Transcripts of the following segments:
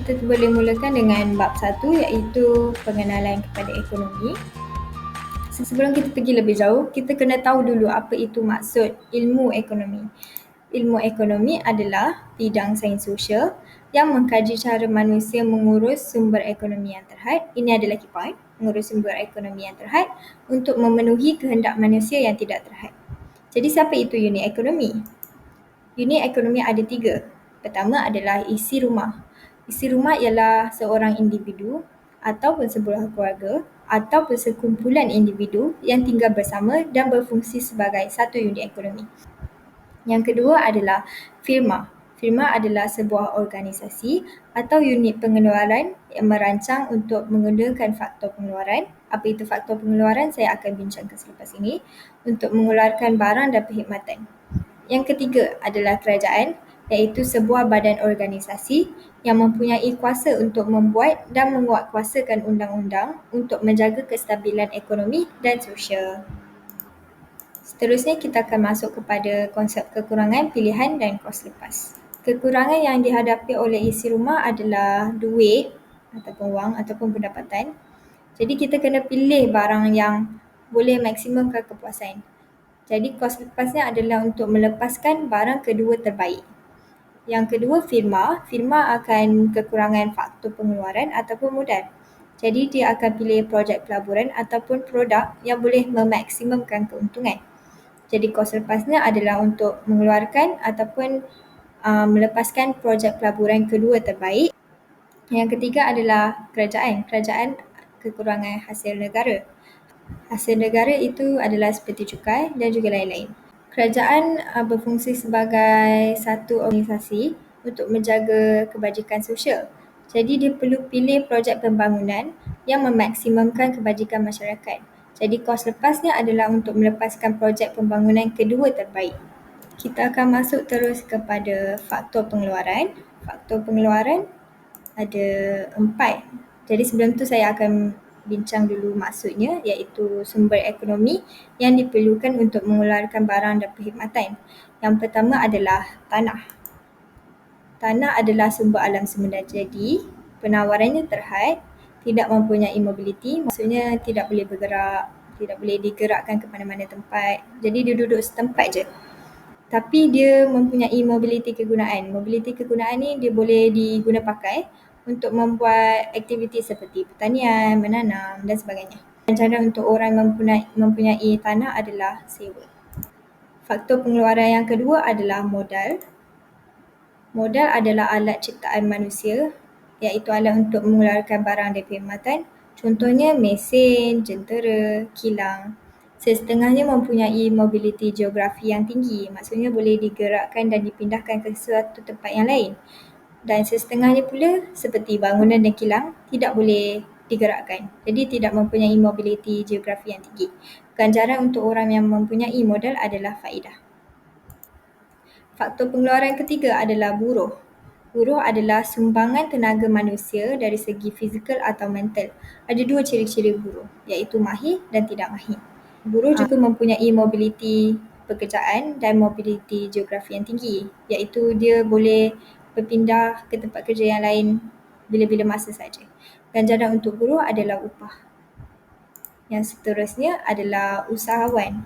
kita boleh mulakan dengan bab 1 iaitu pengenalan kepada ekonomi. Sebelum kita pergi lebih jauh, kita kena tahu dulu apa itu maksud ilmu ekonomi. Ilmu ekonomi adalah bidang sains sosial yang mengkaji cara manusia mengurus sumber ekonomi yang terhad. Ini adalah key point, mengurus sumber ekonomi yang terhad untuk memenuhi kehendak manusia yang tidak terhad. Jadi siapa itu unit ekonomi? Unit ekonomi ada 3. Pertama adalah isi rumah. Isi rumah ialah seorang individu ataupun sebuah keluarga ataupun sekumpulan individu yang tinggal bersama dan berfungsi sebagai satu unit ekonomi. Yang kedua adalah firma. Firma adalah sebuah organisasi atau unit pengeluaran yang merancang untuk menggunakan faktor pengeluaran. Apa itu faktor pengeluaran? Saya akan bincangkan selepas ini untuk mengeluarkan barang dan perkhidmatan. Yang ketiga adalah kerajaan, iaitu sebuah badan organisasi yang mempunyai kuasa untuk membuat dan menguatkuasakan undang-undang untuk menjaga kestabilan ekonomi dan sosial. Seterusnya kita akan masuk kepada konsep kekurangan, pilihan dan kos lepas. Kekurangan yang dihadapi oleh isi rumah adalah duit ataupun wang ataupun pendapatan. Jadi kita kena pilih barang yang boleh maksimumkan kepuasan. Jadi kos lepasnya adalah untuk melepaskan barang kedua terbaik. Yang kedua firma akan kekurangan faktor pengeluaran ataupun modal. Jadi dia akan pilih projek pelaburan ataupun produk yang boleh memaksimumkan keuntungan. Jadi kos lepasnya adalah untuk mengeluarkan ataupun melepaskan projek pelaburan kedua terbaik. Yang ketiga adalah kerajaan. Kerajaan kekurangan hasil negara. Hasil negara itu adalah seperti cukai dan juga lain-lain. Kerajaan berfungsi sebagai satu organisasi untuk menjaga kebajikan sosial. Jadi dia perlu pilih projek pembangunan yang memaksimumkan kebajikan masyarakat. Jadi kos lepasnya adalah untuk melepaskan projek pembangunan kedua terbaik. Kita akan masuk terus kepada faktor pengeluaran. Faktor pengeluaran ada 4. Jadi sebelum tu saya akan bincang dulu maksudnya, iaitu sumber ekonomi yang diperlukan untuk mengeluarkan barang dan perkhidmatan. Yang pertama adalah tanah. Tanah adalah sumber alam semula, jadi penawarannya terhad, tidak mempunyai mobiliti, maksudnya tidak boleh bergerak, tidak boleh digerakkan ke mana-mana tempat. Jadi dia duduk setempat je. Tapi dia mempunyai mobiliti kegunaan. Mobiliti kegunaan ni dia boleh diguna pakai untuk membuat aktiviti seperti pertanian, menanam dan sebagainya. Dan cara untuk orang mempunyai tanah adalah sewa. Faktor pengeluaran yang kedua adalah modal. Modal adalah alat ciptaan manusia, iaitu alat untuk mengeluarkan barang dan perkhidmatan. Contohnya mesin, jentera, kilang. Setengahnya mempunyai mobiliti geografi yang tinggi, maksudnya boleh digerakkan dan dipindahkan ke suatu tempat yang lain. Dan setengahnya pula seperti bangunan dan kilang tidak boleh digerakkan, jadi tidak mempunyai mobiliti geografi yang tinggi. Ganjaran untuk orang yang mempunyai modal adalah faedah. Faktor pengeluaran ketiga adalah buruh. Buruh adalah sumbangan tenaga manusia dari segi fizikal atau mental. Ada 2 ciri-ciri buruh, iaitu mahir dan tidak mahir. Buruh juga mempunyai mobiliti pekerjaan dan mobiliti geografi yang tinggi, iaitu dia boleh berpindah ke tempat kerja yang lain bila-bila masa saja. Ganjaran untuk buruh adalah upah. Yang seterusnya adalah usahawan.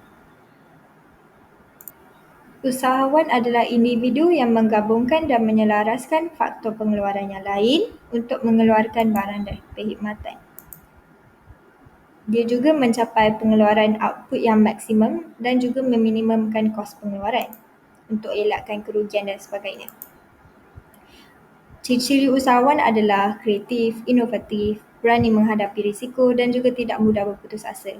Usahawan adalah individu yang menggabungkan dan menyelaraskan faktor pengeluaran yang lain untuk mengeluarkan barang dan perkhidmatan. Dia juga mencapai pengeluaran output yang maksimum dan juga meminimumkan kos pengeluaran untuk elakkan kerugian dan sebagainya. Ciri-ciri usahawan adalah kreatif, inovatif, berani menghadapi risiko dan juga tidak mudah berputus asa.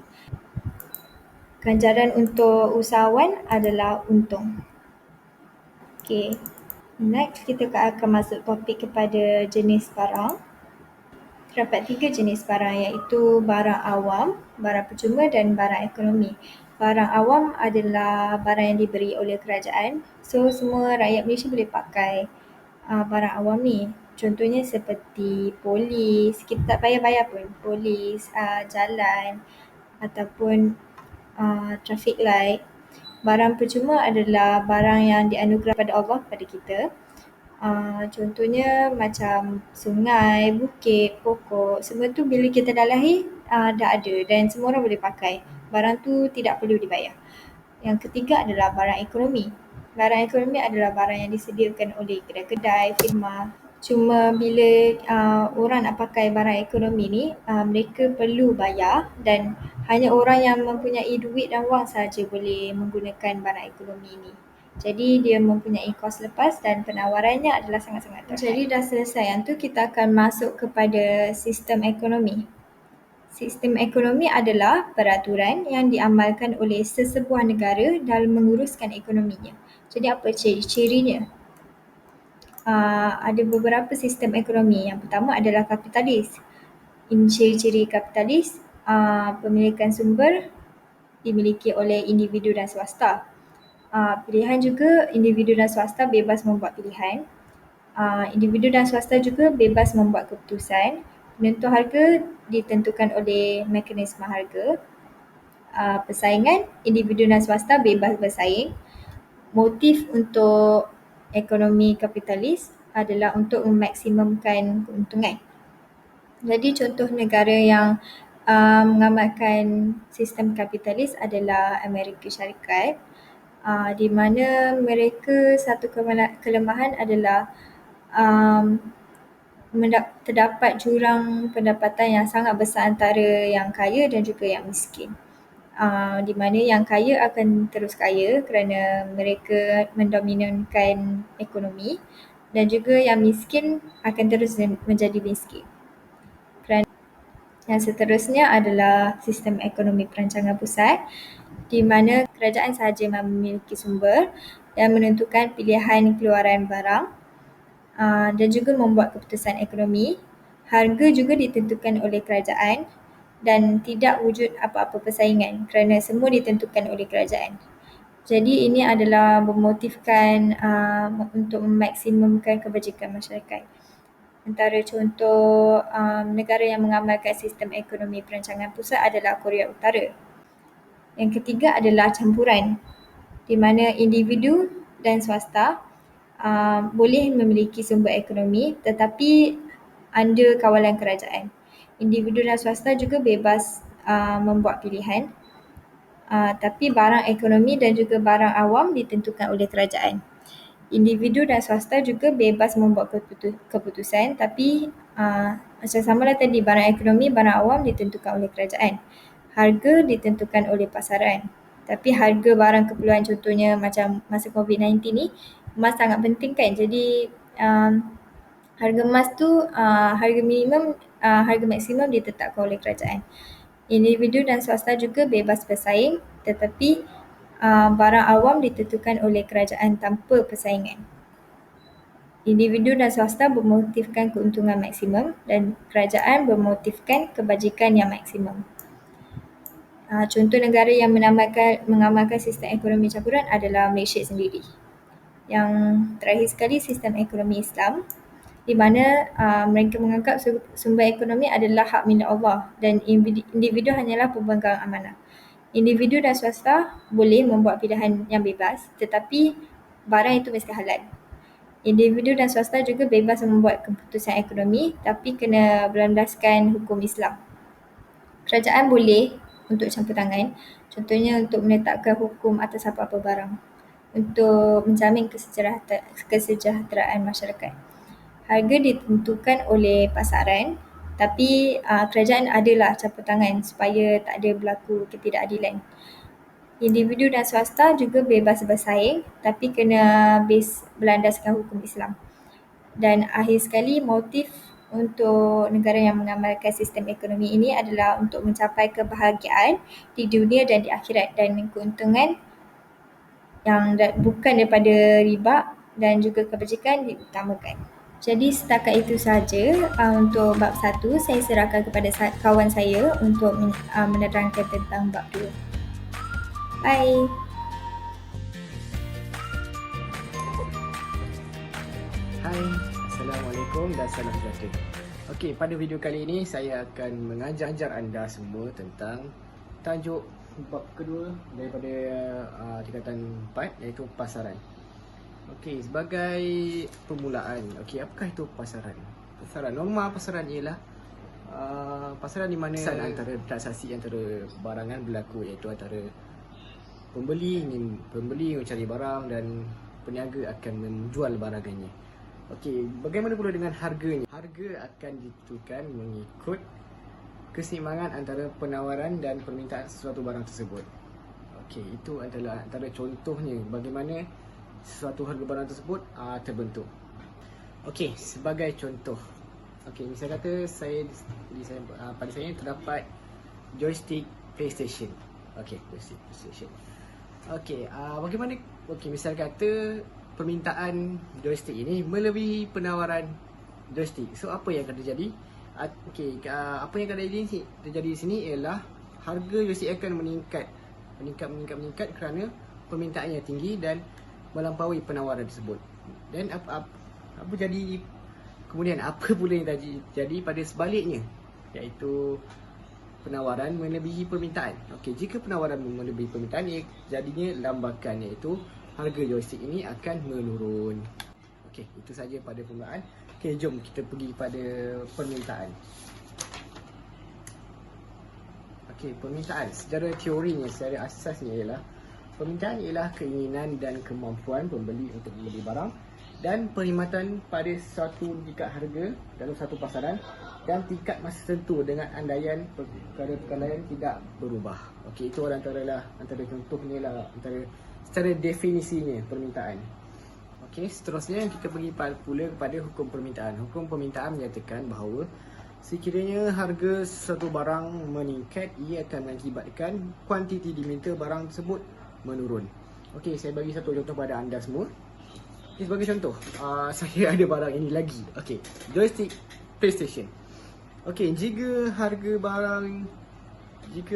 Ganjaran untuk usahawan adalah untung. Okay, next kita akan masuk topik kepada jenis barang. Terdapat 3 jenis barang, iaitu barang awam, barang percuma dan barang ekonomi. Barang awam adalah barang yang diberi oleh kerajaan, so semua rakyat Malaysia boleh pakai barang awam ni. Contohnya seperti polis, kita tak payah bayar pun, polis, jalan ataupun traffic light. Barang percuma adalah barang yang dianugerah pada Allah kepada kita. Contohnya macam sungai, bukit, pokok, semua tu bila kita dah lahir dah ada dan semua orang boleh pakai. Barang tu tidak perlu dibayar. Yang ketiga adalah barang ekonomi. Barang ekonomi adalah barang yang disediakan oleh kedai-kedai, firma. Cuma bila orang nak pakai barang ekonomi ni, mereka perlu bayar dan hanya orang yang mempunyai duit dan wang sahaja boleh menggunakan barang ekonomi ni. Jadi dia mempunyai kos lepas dan penawarannya adalah sangat-sangat terhad. Jadi dah selesai yang tu, kita akan masuk kepada sistem ekonomi. Sistem ekonomi adalah peraturan yang diamalkan oleh sesebuah negara dalam menguruskan ekonominya. Jadi apa ciri-cirinya? Ada beberapa sistem ekonomi. Yang pertama adalah kapitalis. Ini ciri-ciri kapitalis, pemilikan sumber dimiliki oleh individu dan swasta. Pilihan juga, individu dan swasta bebas membuat pilihan. Individu dan swasta juga bebas membuat keputusan. Penentu harga ditentukan oleh mekanisme harga. Persaingan, individu dan swasta bebas bersaing. Motif untuk ekonomi kapitalis adalah untuk memaksimumkan keuntungan. Jadi contoh negara yang mengamalkan sistem kapitalis adalah Amerika Syarikat, di mana mereka satu kelemahan adalah terdapat jurang pendapatan yang sangat besar antara yang kaya dan juga yang miskin. Di mana yang kaya akan terus kaya kerana mereka mendominankan ekonomi dan juga yang miskin akan terus menjadi miskin. Yang seterusnya adalah sistem ekonomi perancangan pusat, di mana kerajaan sahaja memiliki sumber dan menentukan pilihan keluaran barang dan juga membuat keputusan ekonomi. Harga juga ditentukan oleh kerajaan dan tidak wujud apa-apa persaingan kerana semua ditentukan oleh kerajaan. Jadi ini adalah memotifkan untuk memaksimumkan kebajikan masyarakat. Antara contoh negara yang mengamalkan sistem ekonomi perancangan pusat adalah Korea Utara. Yang ketiga adalah campuran, di mana individu dan swasta boleh memiliki sumber ekonomi tetapi under kawalan kerajaan. Individu dan swasta juga bebas membuat pilihan, tapi barang ekonomi dan juga barang awam ditentukan oleh kerajaan. Individu dan swasta juga bebas membuat keputusan, tapi macam samalah tadi, barang ekonomi, barang awam ditentukan oleh kerajaan. Harga ditentukan oleh pasaran. Tapi harga barang keperluan, contohnya macam masa COVID-19 ni, emas sangat penting kan. Jadi harga emas tu, harga minimum, harga maksimum ditetapkan oleh kerajaan. Individu dan swasta juga bebas bersaing, tetapi barang awam ditentukan oleh kerajaan tanpa persaingan. Individu dan swasta bermotifkan keuntungan maksimum dan kerajaan bermotifkan kebajikan yang maksimum. Contoh negara yang mengamalkan sistem ekonomi campuran adalah Malaysia sendiri. Yang terakhir sekali, sistem ekonomi Islam, di mana mereka menganggap sumber ekonomi adalah hak milik Allah dan individu hanyalah pemegang amanah. Individu dan swasta boleh membuat pilihan yang bebas, tetapi barang itu mesti halal. Individu dan swasta juga bebas membuat keputusan ekonomi, tapi kena berlandaskan hukum Islam. Kerajaan boleh untuk campur tangan, contohnya untuk menetapkan hukum atas apa-apa barang, untuk menjamin kesejahteraan masyarakat. Harga ditentukan oleh pasaran, tapi kerajaan adalah campur tangan supaya tak ada berlaku ketidakadilan. Individu dan swasta juga bebas bersaing, tapi kena berlandaskan hukum Islam. Dan akhir sekali, motif untuk negara yang mengamalkan sistem ekonomi ini adalah untuk mencapai kebahagiaan di dunia dan di akhirat, dan keuntungan yang bukan daripada riba dan juga kebajikan diutamakan. Jadi setakat itu sahaja untuk bab 1. Saya serahkan kepada kawan saya untuk menerangkan tentang bab 2. Bye. Hai, Assalamualaikum dan salam sejahtera. Okey, pada video kali ini saya akan mengajar anda semua tentang tajuk bab kedua daripada tingkatan 4, iaitu pasaran. Okey, sebagai permulaan, okey, apakah itu pasaran? Norma pasaran ialah pasaran di mana antara transaksi antara barangan berlaku, iaitu antara pembeli mencari barang dan peniaga akan menjual barangannya. Okey, bagaimana pula dengan harganya? Harga akan ditentukan mengikut keseimbangan antara penawaran dan permintaan sesuatu barang tersebut. Okey, itu adalah antara contohnya bagaimana sesuatu harga barang tersebut terbentuk. Okey, sebagai contoh. Okey, misal kata pada saya terdapat joystick PlayStation. Okey, joystick PlayStation. Okey, bagaimana misal kata permintaan joystick ini melebihi penawaran joystick. So apa yang akan terjadi? Apa yang akan terjadi di sini ialah harga joystick akan meningkat kerana permintaannya tinggi dan melampaui penawaran tersebut. Dan apa pula yang terjadi pada sebaliknya, iaitu penawaran melebihi permintaan. Okey, jika penawaran melebihi permintaan, jadinya lambakan, iaitu harga joystick ini akan menurun. Okey, itu saja pada permulaan. Okey, jom kita pergi pada permintaan. Okey, permintaan secara teorinya, secara asasnya ialah permintaan ialah keinginan dan kemampuan pembeli untuk membeli barang dan perkhidmatan pada suatu tingkat harga dalam satu pasaran dan tingkat masa tertentu dengan andaian perkara-perkara tidak berubah. Okey, itu antara contohnya lah, secara definisinya permintaan. Okey, seterusnya kita pergi pula kepada hukum permintaan. Hukum permintaan menyatakan bahawa sekiranya harga sesuatu barang meningkat, ia akan mengakibatkan kuantiti diminta barang tersebut menurun. Okey, saya bagi satu contoh pada anda semua. Okay, sebagai contoh, saya ada barang ini lagi. Okey, joystick PlayStation. Okey, jika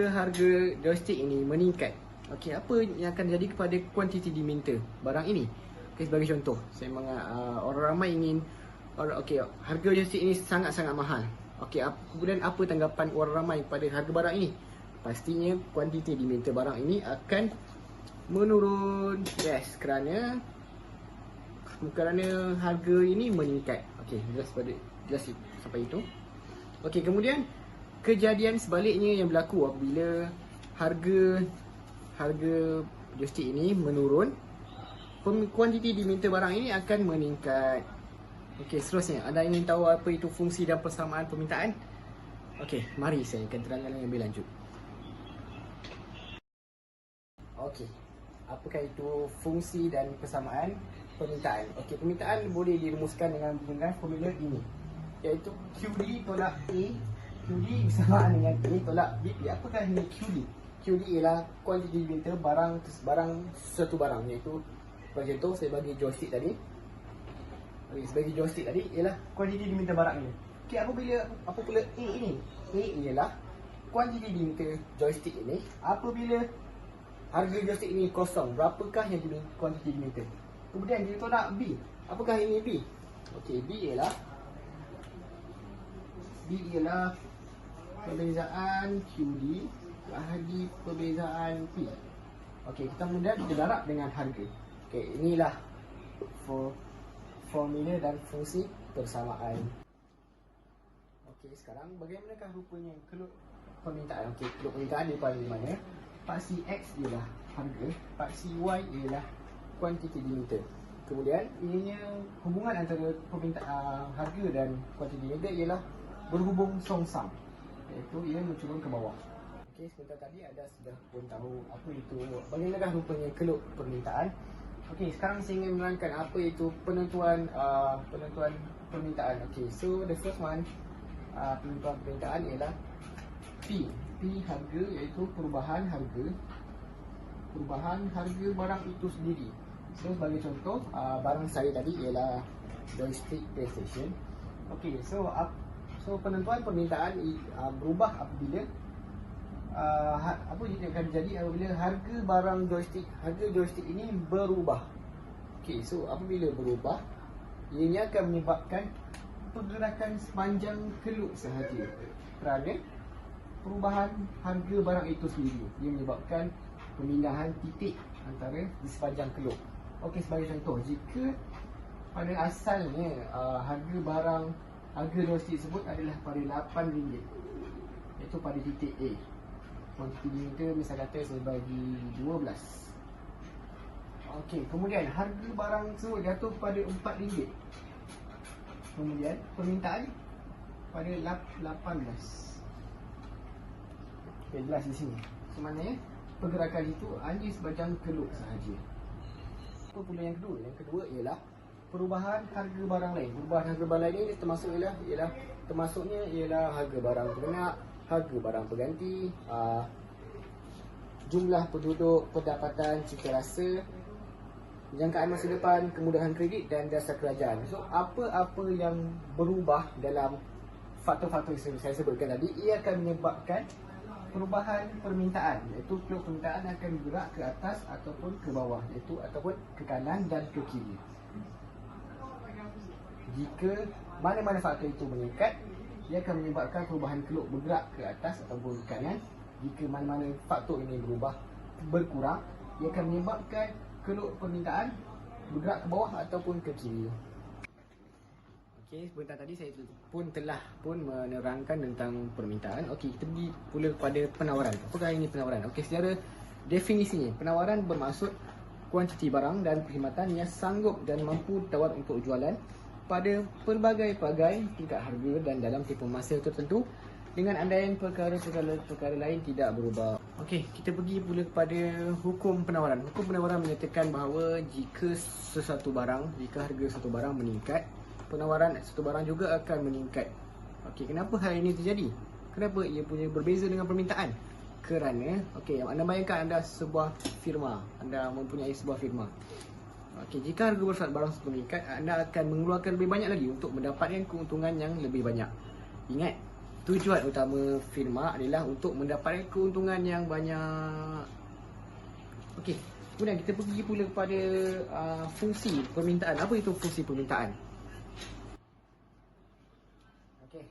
harga joystick ini meningkat, okey, apa yang akan jadi kepada kuantiti diminta barang ini? Okey, sebagai contoh, orang ramai ingin harga joystick ini sangat-sangat mahal. Okey, kemudian apa tanggapan orang ramai pada harga barang ini? Pastinya kuantiti diminta barang ini akan menurun. Yes, kerana harga ini meningkat. Okey, jelas sampai itu. Okey, kemudian kejadian sebaliknya yang berlaku apabila harga joystick ini menurun, kuantiti diminta barang ini akan meningkat. Okey, seterusnya, anda ingin tahu apa itu fungsi dan persamaan permintaan? Okey, mari saya akan terangkan lebih lanjut. Okey, apakah itu fungsi dan persamaan permintaan? Okey, permintaan boleh dirumuskan dengan formula ini, iaitu QD tolak A. QD bersamaan dengan A tolak B. Apakah ini QD? QD ialah kuantiti diminta suatu barang, iaitu sebagai contoh saya bagi joystick tadi. Sebagai joystick tadi ialah kuantiti diminta barang ini. Okey, apa pula A ini? A ialah kuantiti diminta joystick ini apabila harga joystick ini kosong. Berapakah yang kuantiti diminta? Kemudian ditolak B. Apakah ini B? Okey, B ialah perbezaan QD bahagi perbezaan P. Okey, kemudian kita darab dengan harga. Okey, inilah formula dan fungsi persamaan. Okey, sekarang bagaimanakah rupanya keluk permintaan? Okey, keluk permintaan daripada mana? Paksi X ialah harga, paksi Y ialah kuantiti diminta. Kemudian ianya hubungan antara harga dan kuantiti diminta ialah berhubung song-sang, iaitu ia menurun ke bawah. Okey, sebentar tadi anda sudah pun tahu apa itu, bagaimanakah rupanya keluk permintaan. Okey, sekarang saya ingin menerangkan apa itu penentuan permintaan. Okey, so the first one, penentuan permintaan ialah P. P harga, iaitu perubahan harga barang itu sendiri. So sebagai contoh, barang saya tadi ialah joystick PlayStation. Okey, so penentuan permintaan berubah apabila apa yang akan terjadi apabila harga joystick ini berubah. Okey, so apabila berubah, ianya akan menyebabkan pergerakan sepanjang keluk sahaja. Kerana perubahan harga barang itu sendiri, ia menyebabkan pemindahan titik di sepanjang keluk. Okey, sebagai contoh, jika pada asalnya harga domestik tersebut adalah pada RM8, iaitu pada titik A. Kuantiti diminta misal kata saya bagi 12. Okey, kemudian harga barang tersebut jatuh pada RM4. Kemudian permintaan pada 18. Okey, jelas di sini. Sebenarnya pergerakan itu hanya sepanjang keluk sahaja. Apa pula yang kedua? Yang kedua ialah perubahan harga barang lain. Perubahan harga barang lain ini termasuknya ialah harga barang pengenak, harga barang pengganti, jumlah penduduk, pendapatan, cita rasa, jangkaan masa depan, kemudahan kredit dan dasar kerajaan. So, apa-apa yang berubah dalam faktor-faktor yang saya sebutkan tadi, ia akan menyebabkan perubahan permintaan, iaitu permintaan akan bergerak ke atas ataupun ke bawah, iaitu ataupun ke kanan dan ke kiri. Jika mana-mana faktor itu meningkat, ia akan menyebabkan perubahan keluk bergerak ke atas ataupun ke kanan. Jika mana-mana faktor ini berkurang, ia akan menyebabkan keluk permintaan bergerak ke bawah ataupun ke kiri. Okey, sebentar tadi saya telah menerangkan tentang permintaan. Okey, kita pergi pula kepada penawaran. Apakah ini penawaran? Okey, secara definisinya, penawaran bermaksud kuantiti barang dan perkhidmatan yang sanggup dan mampu ditawar untuk jualan pada pelbagai-pelbagai tingkat harga dan dalam tempoh masa tertentu dengan andaian perkara-perkara lain tidak berubah. Okey, kita pergi pula kepada hukum penawaran. Hukum penawaran menyatakan bahawa jika harga satu barang meningkat, penawaran satu barang juga akan meningkat. Okey, kenapa hal ini terjadi? Kenapa ia punya berbeza dengan permintaan? Kerana, okey, anda bayangkan anda sebuah firma, anda mempunyai sebuah firma. Okey, jika harga barang tersebut meningkat, anda akan mengeluarkan lebih banyak lagi untuk mendapatkan keuntungan yang lebih banyak. Ingat, tujuan utama firma adalah untuk mendapatkan keuntungan yang banyak. Okey, kemudian kita pergi pula kepada fungsi permintaan. Apa itu fungsi permintaan? Okey,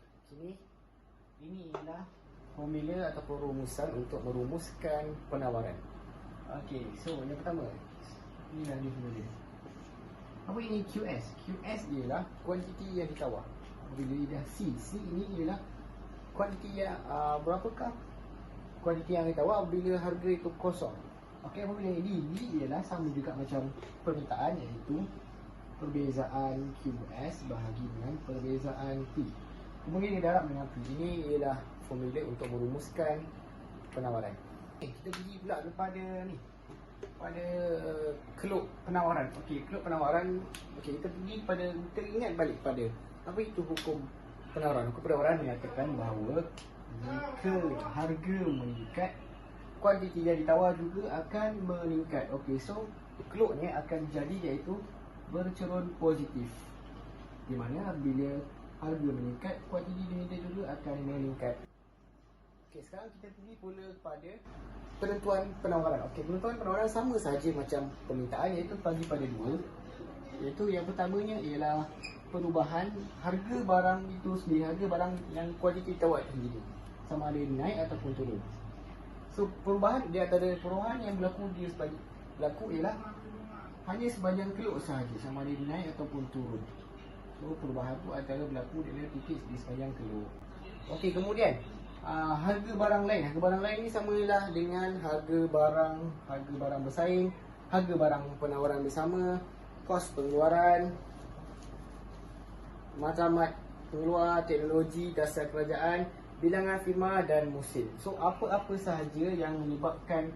ini ialah formula ataupun rumusan untuk merumuskan penawaran. Okey, so yang pertama, inilah dia formula. Apa ini QS? QS ialah kuantiti yang ditawar. Bila dah C ini ialah kuantiti yang berapakah kuantiti yang ditawar bila harga itu kosong. Okey, apabila D ialah sama juga macam permintaan, iaitu perbezaan QS bahagi dengan perbezaan P. Kemudian didarab dengan P. Ini ialah formula untuk merumuskan penawaran. Kita pergi pula pada keluk penawaran. Okey, keluk penawaran. Okey, kita ingat balik pada apa itu hukum penawaran. Hukum penawaran menyatakan bahawa jika harga meningkat, kuantiti yang ditawar juga akan meningkat. Okey, so keluknya akan jadi iaitu bercerun positif. Di mana bila harga meningkat, kuantiti diminta juga akan meningkat. Okey, sekarang kita pergi pula kepada penentuan penawaran. Okey, penentuan penawaran sama sahaja macam permintaan, iaitu bagi pada dua. Iaitu yang pertamanya ialah perubahan harga barang itu sendiri, harga barang yang kuantiti tawar sendiri, sama ada naik ataupun turun. So, perubahan di antara perubahan yang berlaku ialah hanya sepanjang keluk sahaja, sama ada naik ataupun turun. So, perubahan itu antara berlaku dalam titik di sepanjang keluk. Okey, kemudian harga barang lain. Harga barang lain ni samalah dengan harga barang bersaing, harga barang penawaran bersama, kos pengeluaran, matlamat pengeluar, teknologi, dasar kerajaan, bilangan firma dan musim. So, apa-apa sahaja yang menyebabkan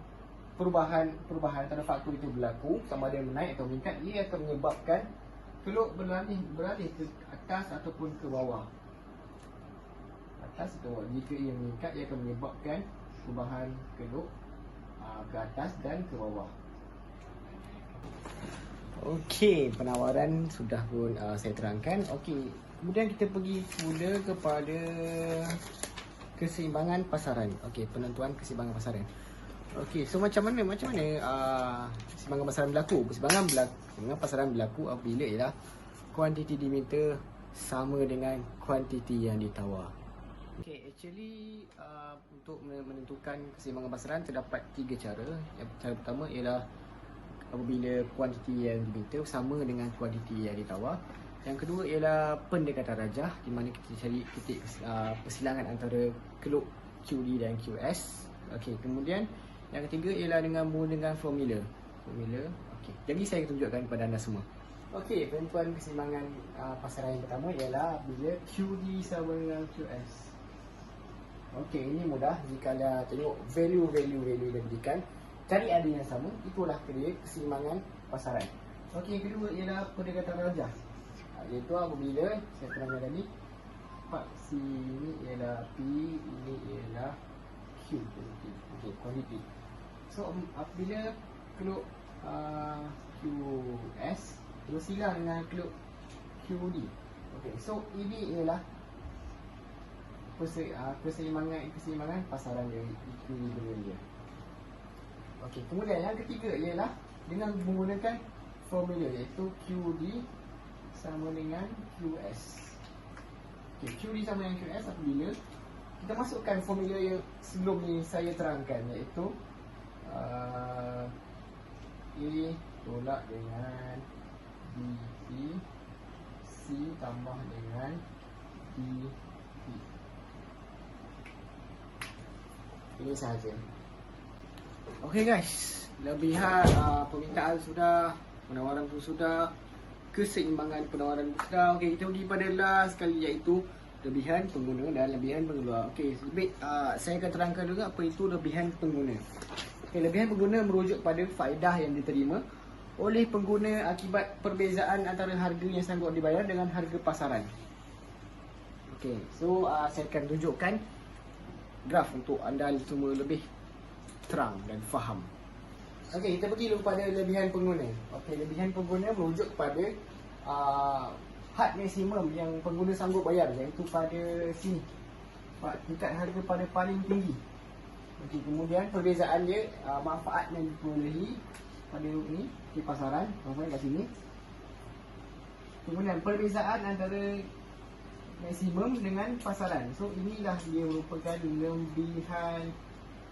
perubahan antara faktor itu berlaku, sama ada menaik atau meningkat, ia akan menyebabkan keluk beralih ke atas ataupun ke bawah. Atas atau bawah. Jika ia meningkat, ia akan menyebabkan perubahan keluk ke atas dan ke bawah. Okey, penawaran sudah pun saya terangkan. Okey, kemudian kita pergi pula kepada keseimbangan pasaran. Okey, penentuan keseimbangan pasaran. Okey, so macam mana keseimbangan pasaran berlaku? Keseimbangan pasaran berlaku apabila ialah kuantiti diminta sama dengan kuantiti yang ditawar. Okey, actually untuk menentukan keseimbangan pasaran terdapat 3 cara. Yang cara pertama ialah apabila kuantiti yang diminta sama dengan kuantiti yang ditawar. Yang kedua ialah pendekatan rajah, di mana kita cari titik persilangan antara keluk QD dan QS. Okey, kemudian yang ketiga ialah menggunakan formula. Okey, jadi saya tunjukkan kepada anda semua. Okey, penentuan keseimbangan pasaran yang pertama ialah bila QD sama dengan QS. Okey, ini mudah. Jika anda tengok value yang diberikan, cari ada yang sama, itulah dia keseimbangan pasaran. Okey, yang kedua ialah pendekatan rajah. Iaitu apabila saya terangkan tadi, part C ini ialah P, ini ialah Q. Okey, quantity. So apabila keluk QS bersilang dengan keluk QD. Okey, so ini ialah keseimbangan pasaran dia, equilibrium dia. Okey, kemudian yang ketiga ialah dengan menggunakan formula, iaitu QD sama dengan QS. Okay, QD sama dengan QS apabila kita masukkan formula yang sebelum ni saya terangkan, iaitu A tolak dengan BP, C tambah dengan DP. Ini sahaja. Okay guys, lebihan permintaan sudah, penawaran pun sudah, keseimbangan penawaran pun sudah. Okey, kita pergi pada last sekali, iaitu lebihan pengguna dan lebihan pengeluar. Okey, saya akan terangkan juga apa itu lebihan pengguna. Okey, lebihan pengguna merujuk pada faedah yang diterima oleh pengguna akibat perbezaan antara harga yang sanggup dibayar dengan harga pasaran. Okey, so saya akan tunjukkan graf untuk anda semua lebih terang dan faham. Okey, kita pergi dulu pada lebihan pengguna. Okey, lebihan pengguna merujuk kepada had maksimum yang pengguna sanggup bayar, iaitu pada sini, tingkat harga pada paling tinggi. Okey, kemudian perbezaan dia, manfaat yang diperolehi pada ni di pasaran, kat sini. Kemudian perbezaan antara maksimum dengan pasaran. So inilah dia merupakan lebihan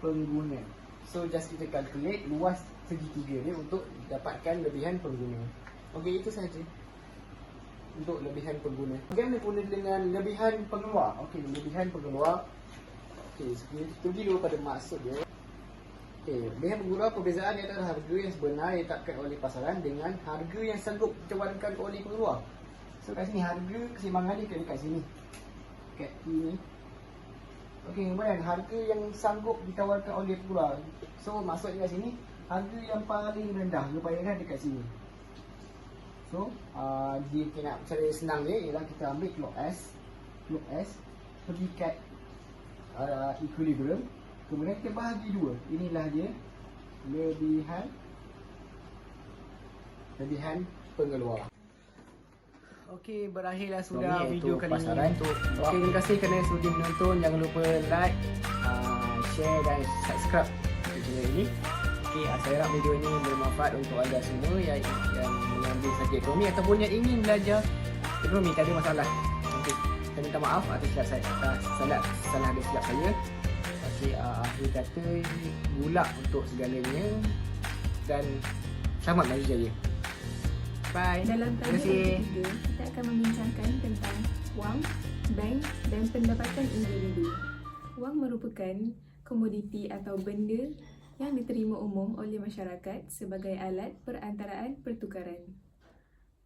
pengguna. So just kita calculate luas segitiga dia untuk dapatkan lebihan pengguna. Okey, itu sahaja untuk lebihan pengguna. Bagaimana pula dengan lebihan pengeluar? Okey, lebihan pengeluar. Okey, kita pergi dulu pada maksud dia. Okey, lebihan pengeluar perbezaan di antara harga yang sebenar ditetapkan oleh pasaran dengan harga yang sanggup ditawarkan oleh pengeluar. So kat sini harga keseimbangan dia dekat sini, kat ini. Okey, kemudian harga yang sanggup ditawarkan oleh pengeluar. So maksudnya kat sini, harga yang paling rendah dibayarkan dekat sini. So kita nak cara senang dia ialah kita ambil keluk S pergi kat equilibrium, kemudian kita bahagi dua. Inilah dia lebihan pengeluar. Okey, berakhirlah sudah video kali ini untuk okey, terima kasih kerana sudi menonton. Jangan lupa like, share dan subscribe channel ini. Okey, saya harap video ini bermanfaat untuk anda semua yang mengambil subjek ekonomi ataupun yang ingin belajar ekonomi. Tak ada masalah. Okey, saya minta maaf atas salah ada silap saya. Okey, akhir kata gulak untuk segalanya dan selamat maju jaya. Bye. Dalam Terima tanya kasih. yang ketiga, kita akan membincangkan tentang wang, bank dan pendapatan individu. Wang merupakan komoditi atau benda yang diterima umum oleh masyarakat sebagai alat perantaraan pertukaran.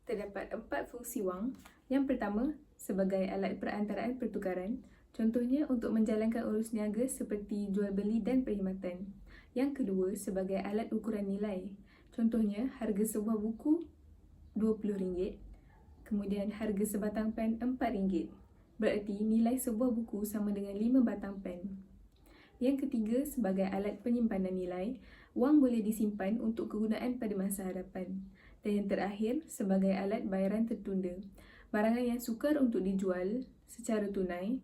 Terdapat 4 fungsi wang. Yang pertama, sebagai alat perantaraan pertukaran, contohnya untuk menjalankan urus niaga seperti jual beli dan perkhidmatan. Yang kedua, sebagai alat ukuran nilai, contohnya harga sebuah buku RM20, kemudian harga sebatang pen RM4. Berarti nilai sebuah buku sama dengan 5 batang pen. Yang ketiga, sebagai alat penyimpanan nilai, wang boleh disimpan untuk kegunaan pada masa hadapan. Dan yang terakhir, sebagai alat bayaran tertunda. Barangan yang sukar untuk dijual secara tunai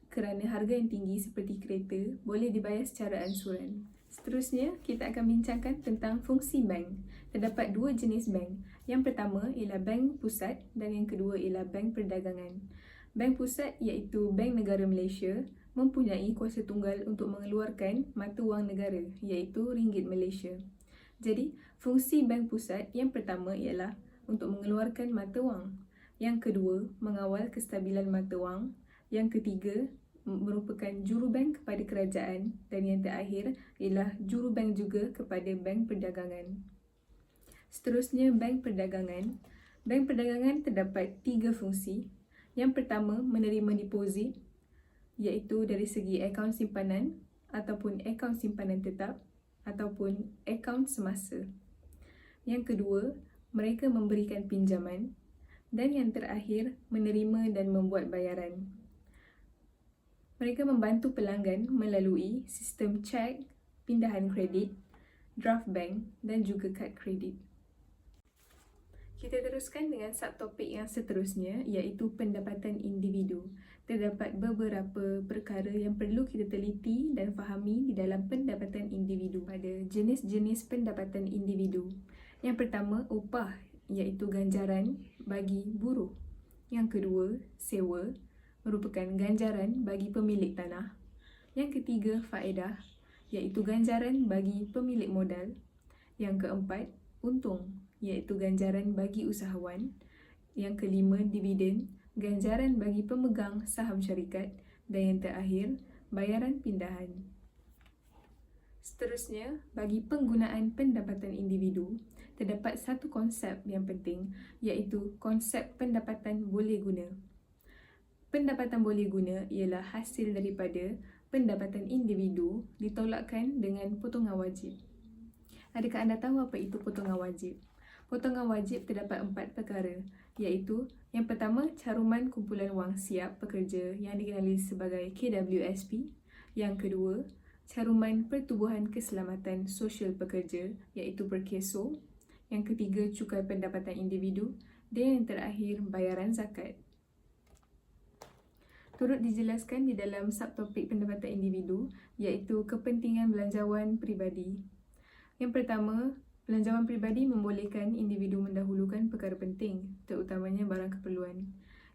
kerana harga yang tinggi seperti kereta boleh dibayar secara ansuran. Seterusnya, kita akan bincangkan tentang fungsi bank. Terdapat 2 jenis bank. Yang pertama ialah bank pusat dan yang kedua ialah bank perdagangan. Bank pusat iaitu Bank Negara Malaysia mempunyai kuasa tunggal untuk mengeluarkan mata wang negara iaitu ringgit Malaysia. Jadi, fungsi bank pusat yang pertama ialah untuk mengeluarkan mata wang. Yang kedua, mengawal kestabilan mata wang. Yang ketiga, merupakan jurubank kepada kerajaan. Dan yang terakhir ialah jurubank juga kepada bank perdagangan. Seterusnya, bank perdagangan. Bank perdagangan terdapat 3 fungsi. Yang pertama, menerima deposit, iaitu dari segi akaun simpanan ataupun akaun simpanan tetap ataupun akaun semasa. Yang kedua, mereka memberikan pinjaman. Dan yang terakhir, menerima dan membuat bayaran. Mereka membantu pelanggan melalui sistem cek, pindahan kredit, draft bank dan juga kad kredit. Kita teruskan dengan subtopik yang seterusnya, iaitu pendapatan individu. Terdapat beberapa perkara yang perlu kita teliti dan fahami di dalam pendapatan individu pada jenis-jenis pendapatan individu. Yang pertama, upah, iaitu ganjaran bagi buruh. Yang kedua, sewa, merupakan ganjaran bagi pemilik tanah. Yang ketiga, faedah, iaitu ganjaran bagi pemilik modal. Yang keempat, untung, iaitu ganjaran bagi usahawan. Yang kelima, dividen, ganjaran bagi pemegang saham syarikat. Dan yang terakhir, bayaran pindahan. Seterusnya, bagi penggunaan pendapatan individu, terdapat satu konsep yang penting, iaitu konsep pendapatan boleh guna. Pendapatan boleh guna ialah hasil daripada pendapatan individu ditolakkan dengan potongan wajib. Adakah anda tahu apa itu potongan wajib? Potongan wajib terdapat 4 perkara, iaitu yang pertama, caruman kumpulan wang siap pekerja yang dikenali sebagai KWSP. Yang kedua, caruman pertubuhan keselamatan sosial pekerja, iaitu PERKESO. Yang ketiga, cukai pendapatan individu. Dan yang terakhir, bayaran zakat. Turut dijelaskan di dalam subtopik pendapatan individu, iaitu kepentingan belanjawan peribadi. Yang pertama, belanjawan peribadi membolehkan individu mendahulukan perkara penting, terutamanya barang keperluan.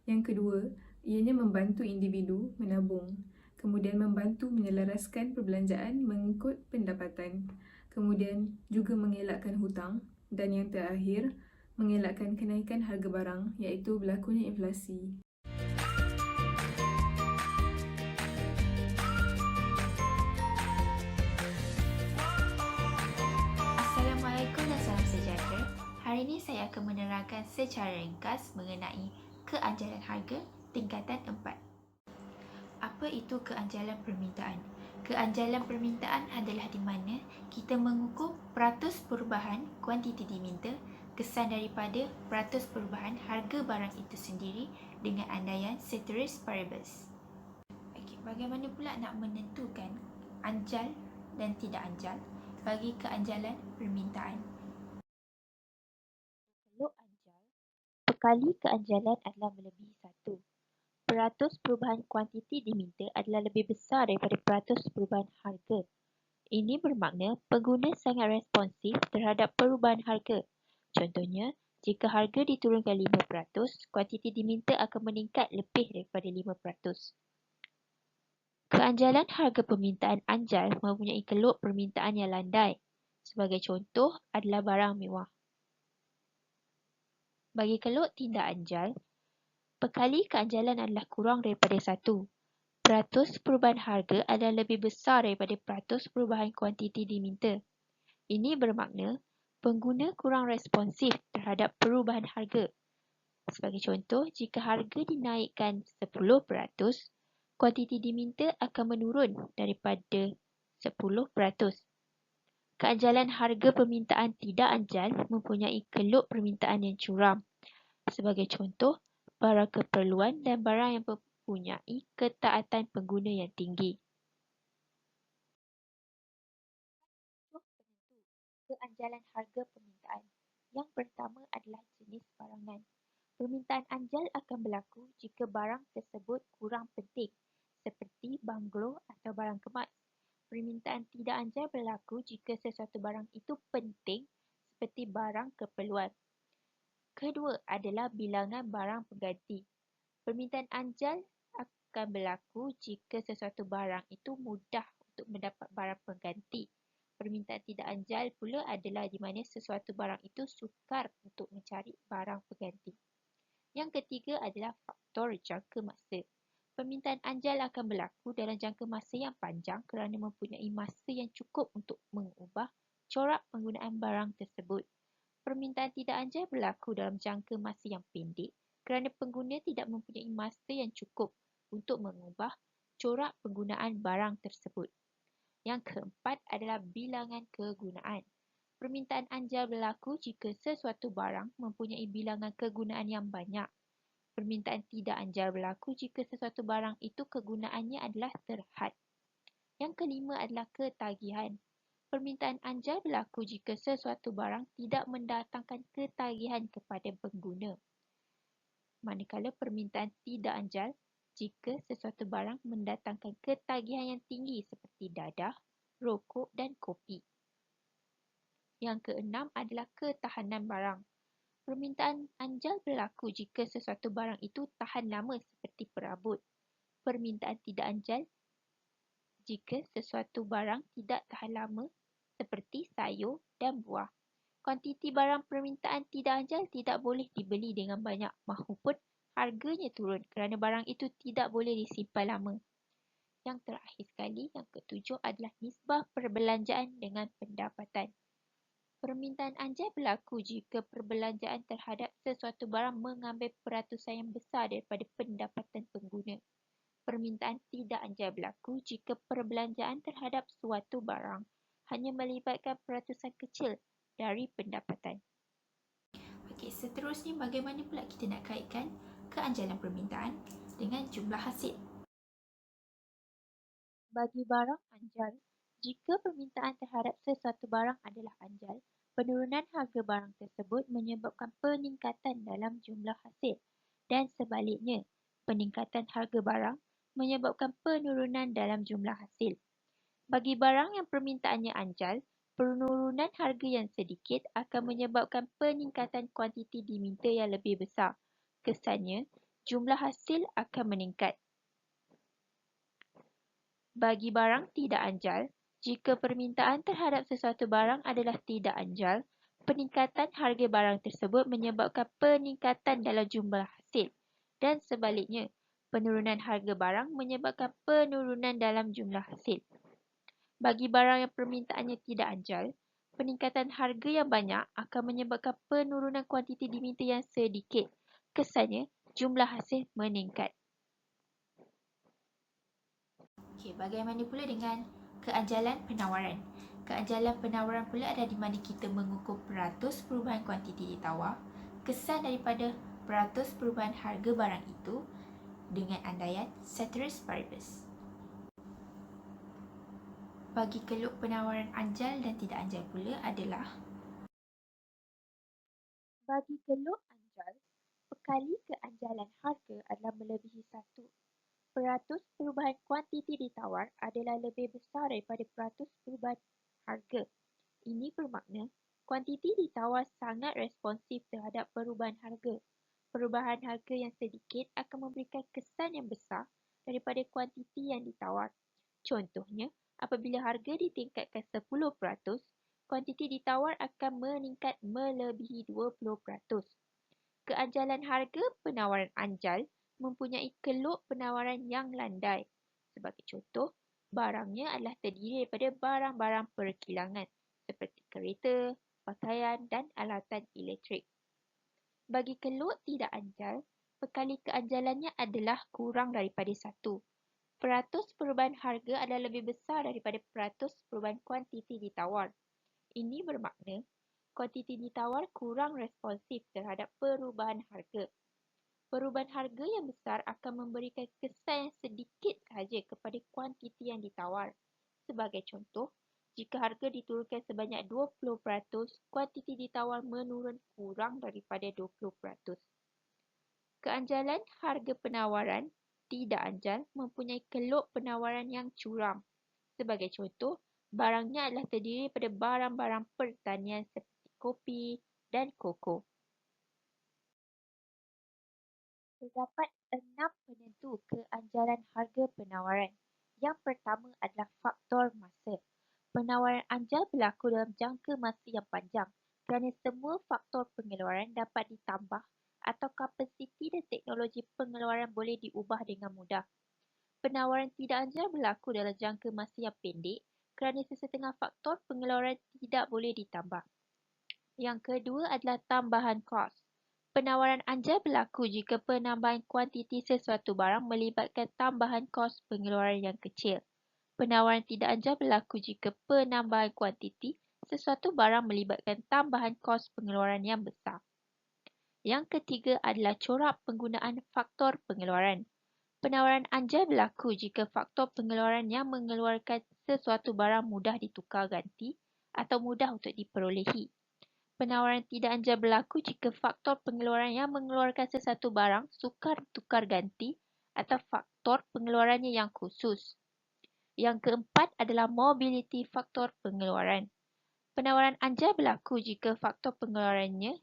Yang kedua, ianya membantu individu menabung, kemudian membantu menyelaraskan perbelanjaan mengikut pendapatan, kemudian juga mengelakkan hutang, dan yang terakhir, mengelakkan kenaikan harga barang, iaitu berlakunya inflasi. Assalamualaikum dan salam sejahtera. Hari ini saya akan menerangkan secara ringkas mengenai keanjalan harga tingkatan 4. Apa itu keanjalan permintaan? Keanjalan permintaan adalah di mana kita mengukur peratus perubahan kuantiti diminta kesan daripada peratus perubahan harga barang itu sendiri dengan andaian ceteris paribus. Bagaimana pula nak menentukan anjal dan tidak anjal bagi keanjalan permintaan? Kalau anjal, pekali keanjalan adalah melebihi 1. Peratus perubahan kuantiti diminta adalah lebih besar daripada peratus perubahan harga. Ini bermakna pengguna sangat responsif terhadap perubahan harga. Contohnya, jika harga diturunkan 5%, kuantiti diminta akan meningkat lebih daripada 5%. Keanjalan harga permintaan anjal mempunyai keluk permintaan yang landai. Sebagai contoh adalah barang mewah. Bagi keluk tidak anjal, pekali keanjalan adalah kurang daripada 1. Peratus perubahan harga adalah lebih besar daripada peratus perubahan kuantiti diminta. Ini bermakna pengguna kurang responsif terhadap perubahan harga. Sebagai contoh, jika harga dinaikkan 10%, kuantiti diminta akan menurun daripada 10%. Keanjalan harga permintaan tidak anjal mempunyai keluk permintaan yang curam. Sebagai contoh, barang keperluan dan barang yang mempunyai ketaatan pengguna yang tinggi. Penentu keanjalan harga permintaan. Yang pertama adalah jenis barangan. Permintaan anjal akan berlaku jika barang tersebut kurang penting, seperti banglo atau barang kemas. Permintaan tidak anjal berlaku jika sesuatu barang itu penting, seperti barang keperluan. Kedua adalah bilangan barang pengganti. Permintaan anjal akan berlaku jika sesuatu barang itu mudah untuk mendapat barang pengganti. Permintaan Permintaan tidak anjal pula adalah di mana sesuatu barang itu sukar untuk mencari barang pengganti. Yang ketiga adalah faktor jangka masa. Permintaan anjal akan berlaku dalam jangka masa yang panjang kerana mempunyai masa yang cukup untuk mengubah corak penggunaan barang tersebut. Permintaan tidak anjal berlaku dalam jangka masa yang pendek kerana pengguna tidak mempunyai masa yang cukup untuk mengubah corak penggunaan barang tersebut. Yang keempat adalah bilangan kegunaan. Permintaan anjal berlaku jika sesuatu barang mempunyai bilangan kegunaan yang banyak. Permintaan tidak anjal berlaku jika sesuatu barang itu kegunaannya adalah terhad. Yang kelima adalah ketagihan. Permintaan anjal berlaku jika sesuatu barang tidak mendatangkan ketagihan kepada pengguna. Manakala permintaan tidak anjal jika sesuatu barang mendatangkan ketagihan yang tinggi seperti dadah, rokok dan kopi. Yang keenam adalah ketahanan barang. Permintaan anjal berlaku jika sesuatu barang itu tahan lama seperti perabot. Permintaan tidak anjal jika sesuatu barang tidak tahan lama seperti sayur dan buah. Kuantiti barang permintaan tidak anjal tidak boleh dibeli dengan banyak mahupun harganya turun kerana barang itu tidak boleh disimpan lama. Yang terakhir sekali, yang ketujuh adalah nisbah perbelanjaan dengan pendapatan. Permintaan anjal berlaku jika perbelanjaan terhadap sesuatu barang mengambil peratusan yang besar daripada pendapatan pengguna. Permintaan tidak anjal berlaku jika perbelanjaan terhadap suatu barang hanya melibatkan peratusan kecil dari pendapatan. Okey, seterusnya bagaimana pula kita nak kaitkan keanjalan permintaan dengan jumlah hasil? Bagi barang anjal, jika permintaan terhadap sesuatu barang adalah anjal, penurunan harga barang tersebut menyebabkan peningkatan dalam jumlah hasil dan sebaliknya, peningkatan harga barang menyebabkan penurunan dalam jumlah hasil. Bagi barang yang permintaannya anjal, penurunan harga yang sedikit akan menyebabkan peningkatan kuantiti diminta yang lebih besar. Kesannya, jumlah hasil akan meningkat. Bagi barang tidak anjal, jika permintaan terhadap sesuatu barang adalah tidak anjal, peningkatan harga barang tersebut menyebabkan peningkatan dalam jumlah hasil dan sebaliknya, penurunan harga barang menyebabkan penurunan dalam jumlah hasil. Bagi barang yang permintaannya tidak anjal, peningkatan harga yang banyak akan menyebabkan penurunan kuantiti diminta yang sedikit. Kesannya, jumlah hasil meningkat. Okey, bagaimana pula dengan keanjalan penawaran? Keanjalan penawaran pula ada di mana kita mengukur peratus perubahan kuantiti ditawar, kesan daripada peratus perubahan harga barang itu dengan andaian ceteris paribus. Bagi keluk penawaran anjal dan tidak anjal pula adalah Bagi keluk anjal, pekali keanjalan harga adalah melebihi 1. Peratus perubahan kuantiti ditawar adalah lebih besar daripada peratus perubahan harga. Ini bermakna kuantiti ditawar sangat responsif terhadap perubahan harga. Perubahan harga yang sedikit akan memberikan kesan yang besar daripada kuantiti yang ditawar. Contohnya, apabila harga ditingkatkan 10%, kuantiti ditawar akan meningkat melebihi 20%. Keanjalan harga penawaran anjal mempunyai keluk penawaran yang landai. Sebagai contoh, barangnya adalah terdiri daripada barang-barang perkilangan seperti kereta, pakaian dan alatan elektrik. Bagi keluk tidak anjal, pekali keanjalannya adalah kurang daripada 1. Peratus perubahan harga adalah lebih besar daripada peratus perubahan kuantiti ditawar. Ini bermakna kuantiti ditawar kurang responsif terhadap perubahan harga. Perubahan harga yang besar akan memberikan kesan yang sedikit sahaja kepada kuantiti yang ditawar. Sebagai contoh, jika harga diturunkan sebanyak 20%, kuantiti ditawar menurun kurang daripada 20%. Keanjalan harga penawaran tidak anjal mempunyai keluk penawaran yang curam. Sebagai contoh, barangnya adalah terdiri daripada barang-barang pertanian seperti kopi dan koko. Terdapat 6 penentu keanjalan harga penawaran. Yang pertama adalah faktor masa. Penawaran anjal berlaku dalam jangka masa yang panjang kerana semua faktor pengeluaran dapat ditambah atau kapasiti dan teknologi pengeluaran boleh diubah dengan mudah. Penawaran tidak anjal berlaku dalam jangka masa yang pendek kerana sesetengah faktor pengeluaran tidak boleh ditambah. Yang kedua adalah tambahan kos. Penawaran anjal berlaku jika penambahan kuantiti sesuatu barang melibatkan tambahan kos pengeluaran yang kecil. Penawaran tidak anjal berlaku jika penambahan kuantiti sesuatu barang melibatkan tambahan kos pengeluaran yang besar. Yang ketiga adalah corak penggunaan faktor pengeluaran. Penawaran anjal berlaku jika faktor pengeluaran yang mengeluarkan sesuatu barang mudah ditukar ganti atau mudah untuk diperolehi. Penawaran tidak anjal berlaku jika faktor pengeluaran yang mengeluarkan sesuatu barang sukar ditukar ganti atau faktor pengeluarannya yang khusus. Yang keempat adalah mobility faktor pengeluaran. Penawaran anjal berlaku jika faktor pengeluarannya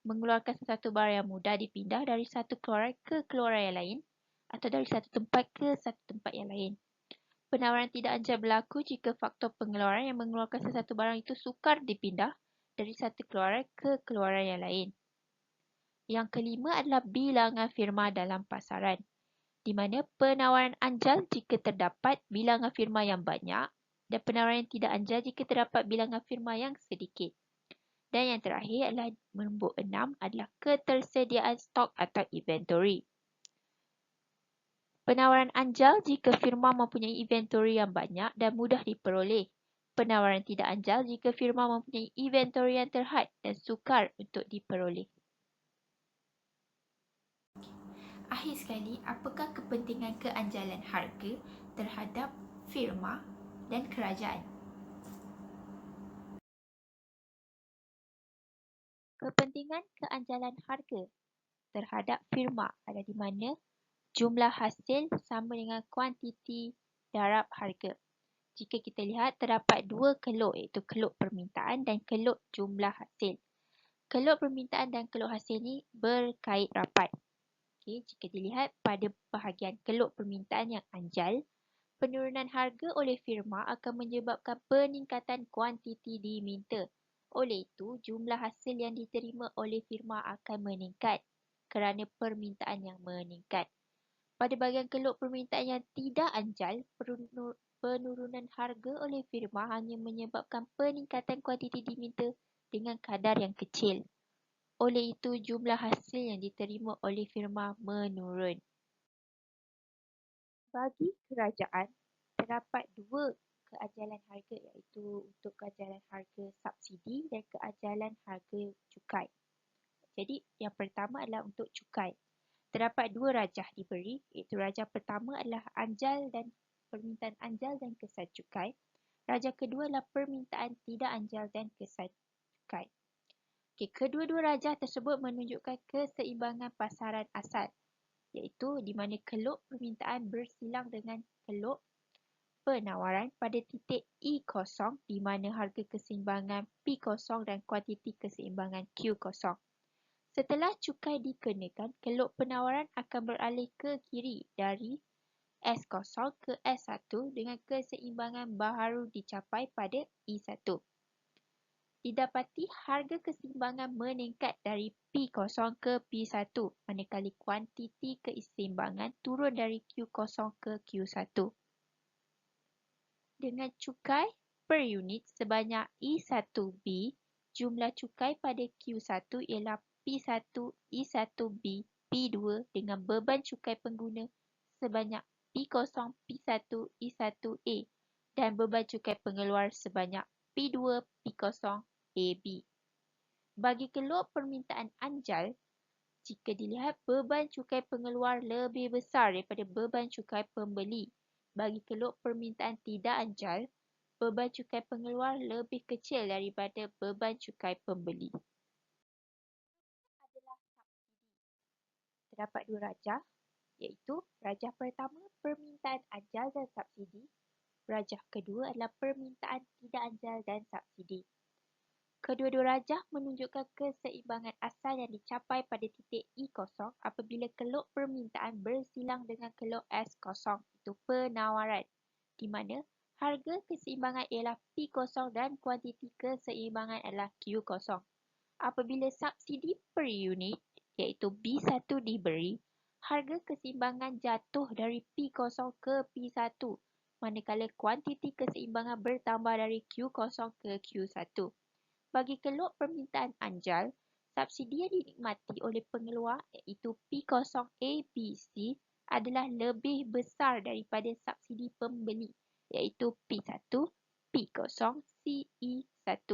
mengeluarkan sesuatu barang yang mudah dipindah dari satu keluaran ke keluaran yang lain atau dari satu tempat ke satu tempat yang lain. Penawaran tidak anjal berlaku jika faktor pengeluaran yang mengeluarkan sesuatu barang itu sukar dipindah dari satu keluaran ke keluaran yang lain. Yang kelima adalah bilangan firma dalam pasaran, di mana penawaran anjal jika terdapat bilangan firma yang banyak dan penawaran yang tidak anjal jika terdapat bilangan firma yang sedikit. Dan yang terakhir adalah nombor 6 adalah ketersediaan stok atau inventory. Penawaran anjal jika firma mempunyai inventory yang banyak dan mudah diperoleh. Penawaran tidak anjal jika firma mempunyai inventory yang terhad dan sukar untuk diperoleh. Akhir sekali, apakah kepentingan keanjalan harga terhadap firma dan kerajaan? Kepentingan keanjalan harga terhadap firma adalah di mana jumlah hasil sama dengan kuantiti darab harga. Jika kita lihat, terdapat dua keluk iaitu keluk permintaan dan keluk jumlah hasil. Keluk permintaan dan keluk hasil ini berkait rapat. Jika dilihat pada bahagian keluk permintaan yang anjal, penurunan harga oleh firma akan menyebabkan peningkatan kuantiti diminta. Oleh itu, jumlah hasil yang diterima oleh firma akan meningkat kerana permintaan yang meningkat. Pada bahagian keluk permintaan yang tidak anjal, penurunan harga oleh firma hanya menyebabkan peningkatan kuantiti diminta dengan kadar yang kecil. Oleh itu, jumlah hasil yang diterima oleh firma menurun. Bagi kerajaan, terdapat dua keajalan harga iaitu untuk keajalan harga subsidi dan keajalan harga cukai. Jadi, yang pertama adalah untuk cukai. Terdapat dua rajah diberi, iaitu rajah pertama adalah anjal dan permintaan anjal dan kesan cukai. Rajah kedua adalah permintaan tidak anjal dan kesan cukai. Kedua-dua rajah tersebut menunjukkan keseimbangan pasaran asal, iaitu di mana keluk permintaan bersilang dengan keluk penawaran pada titik E0 di mana harga keseimbangan P0 dan kuantiti keseimbangan Q0. Setelah cukai dikenakan, keluk penawaran akan beralih ke kiri dari S0 ke S1 dengan keseimbangan baharu dicapai pada E1. Didapati harga keseimbangan meningkat dari P0 ke P1 manakala kuantiti keseimbangan turun dari Q0 ke Q1. Dengan cukai per unit sebanyak E1B, jumlah cukai pada Q1 ialah P1 E1B P2 dengan beban cukai pengguna sebanyak P0 P1 E1A dan beban cukai pengeluar sebanyak P2 P0 AB. Bagi keluk permintaan anjal, jika dilihat beban cukai pengeluar lebih besar daripada beban cukai pembeli. Bagi keluk permintaan tidak anjal, beban cukai pengeluar lebih kecil daripada beban cukai pembeli. Adalah subsidi. Terdapat dua rajah, iaitu rajah pertama permintaan anjal dan subsidi. Rajah kedua adalah permintaan tidak anjal dan subsidi. Kedua-dua rajah menunjukkan keseimbangan asal yang dicapai pada titik E0 apabila keluk permintaan bersilang dengan keluk S0, itu penawaran, di mana Harga keseimbangan ialah P0 dan kuantiti keseimbangan adalah Q0. Apabila subsidi per unit iaitu B1 diberi, harga keseimbangan jatuh dari P0 ke P1 manakala kuantiti keseimbangan bertambah dari Q0 ke Q1. Bagi keluk permintaan anjal, subsidi yang dinikmati oleh pengeluar iaitu P0 ABC adalah lebih besar daripada subsidi pembeli iaitu P1 P0 CE1.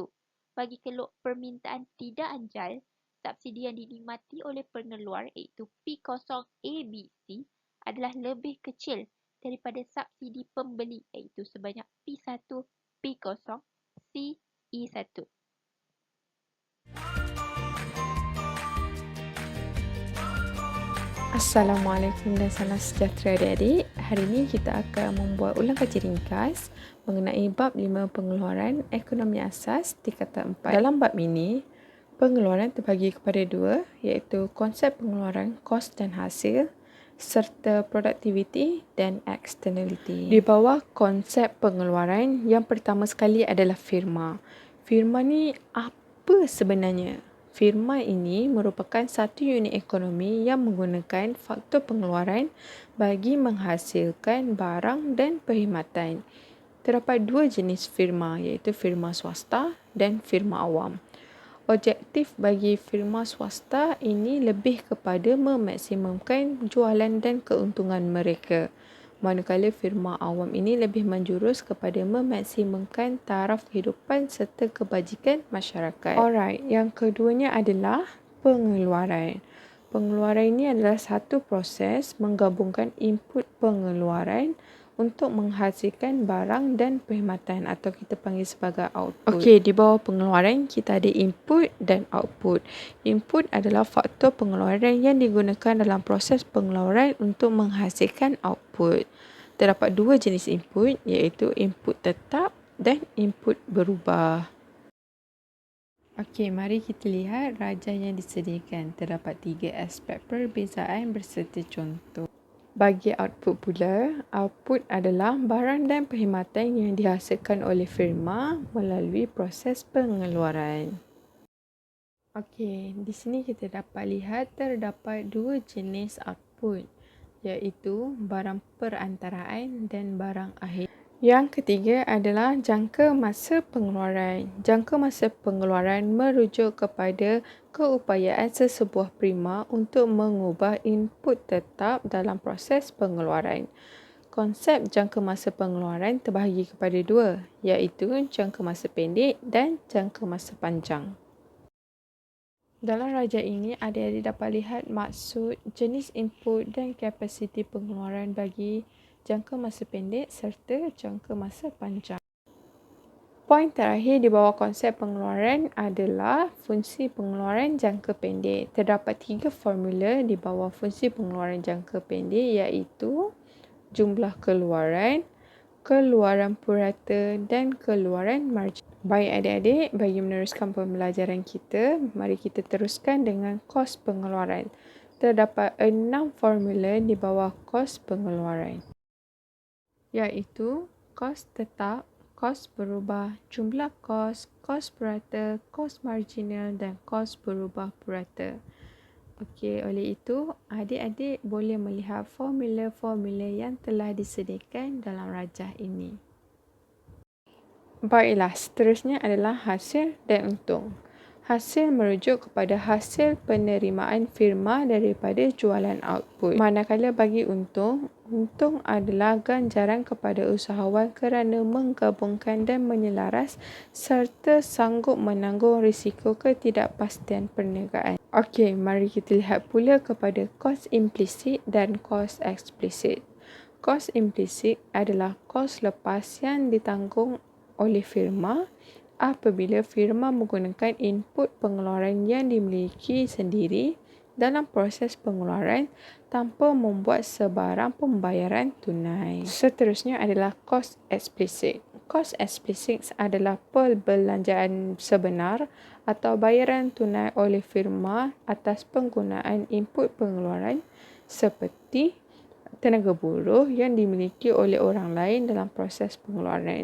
Bagi keluk permintaan tidak anjal, subsidi yang dinikmati oleh pengeluar iaitu P0 ABC adalah lebih kecil daripada subsidi pembeli iaitu sebanyak P1 P0 CE1. Assalamualaikum dan salam sejahtera adik-adik. Hari ini kita akan membuat ulang kaji ringkas mengenai bab 5 pengeluaran ekonomi asas tingkatan 4. Dalam bab ini, pengeluaran terbagi kepada dua iaitu konsep pengeluaran kos dan hasil serta produktiviti dan externality. Di bawah konsep pengeluaran, yang pertama sekali adalah firma. Firma ni apa sebenarnya? Firma ini merupakan satu unit ekonomi yang menggunakan faktor pengeluaran bagi menghasilkan barang dan perkhidmatan. Terdapat dua jenis firma iaitu firma swasta dan firma awam. Objektif bagi firma swasta ini lebih kepada memaksimumkan jualan dan keuntungan mereka. Manakala firma awam ini lebih menjurus kepada memaksimumkan taraf kehidupan serta kebajikan masyarakat. Alright, yang keduanya adalah pengeluaran. Pengeluaran ini adalah satu proses menggabungkan input pengeluaran untuk menghasilkan barang dan perkhidmatan atau kita panggil sebagai output. Okey, di bawah pengeluaran kita ada input dan output. Input adalah faktor pengeluaran yang digunakan dalam proses pengeluaran untuk menghasilkan output. Terdapat dua jenis input iaitu input tetap dan input berubah. Okey, mari kita lihat rajah yang disediakan. Terdapat 3 aspek perbezaan berserta contoh. Bagi output pula, output adalah barang dan perkhidmatan yang dihasilkan oleh firma melalui proses pengeluaran. Okey, di sini kita dapat lihat terdapat dua jenis output iaitu barang perantaraan dan barang akhir. Yang ketiga adalah jangka masa pengeluaran. Jangka masa pengeluaran merujuk kepada keupayaan sesebuah prima untuk mengubah input tetap dalam proses pengeluaran. Konsep jangka masa pengeluaran terbahagi kepada dua, iaitu jangka masa pendek dan jangka masa panjang. Dalam rajah ini, adik-adik dapat lihat maksud, jenis input dan kapasiti pengeluaran bagi jangka masa pendek serta jangka masa panjang. Poin terakhir di bawah konsep pengeluaran adalah fungsi pengeluaran jangka pendek. Terdapat 3 formula di bawah fungsi pengeluaran jangka pendek iaitu jumlah keluaran, keluaran purata dan keluaran margin. Baik adik-adik, bagi meneruskan pembelajaran kita, mari kita teruskan dengan kos pengeluaran. Terdapat 6 formula di bawah kos pengeluaran, iaitu kos tetap, kos berubah, jumlah kos, kos purata, kos marginal dan kos berubah purata. Okey, oleh itu adik-adik boleh melihat formula-formula yang telah disediakan dalam rajah ini. Baiklah, seterusnya adalah hasil dan untung. Hasil merujuk kepada hasil penerimaan firma daripada jualan output. Manakala bagi untung, untung adalah ganjaran kepada usahawan kerana menggabungkan dan menyelaras serta sanggup menanggung risiko ketidakpastian perniagaan. Okey, mari kita lihat pula kepada kos implisit dan kos eksplisit. Kos implisit adalah kos lepas yang ditanggung oleh firma apabila firma menggunakan input pengeluaran yang dimiliki sendiri dalam proses pengeluaran tanpa membuat sebarang pembayaran tunai. Seterusnya adalah kos eksplisit. Kos eksplisit adalah perbelanjaan sebenar atau bayaran tunai oleh firma atas penggunaan input pengeluaran seperti tenaga buruh yang dimiliki oleh orang lain dalam proses pengeluaran.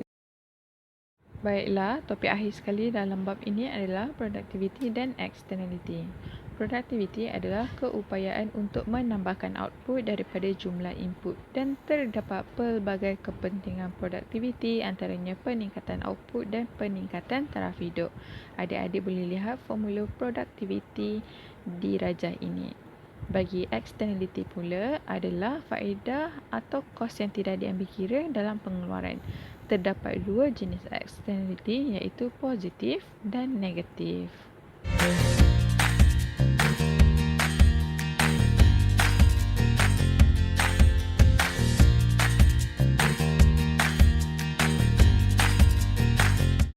Baiklah, topik akhir sekali dalam bab ini adalah productivity dan externality. Productivity adalah keupayaan untuk menambahkan output daripada jumlah input dan terdapat pelbagai kepentingan produktiviti antaranya peningkatan output dan peningkatan taraf hidup. Adik-adik boleh lihat formula produktiviti di rajah ini. Bagi externality pula adalah faedah atau kos yang tidak diambil kira dalam pengeluaran. Terdapat dua jenis externality iaitu positif dan negatif.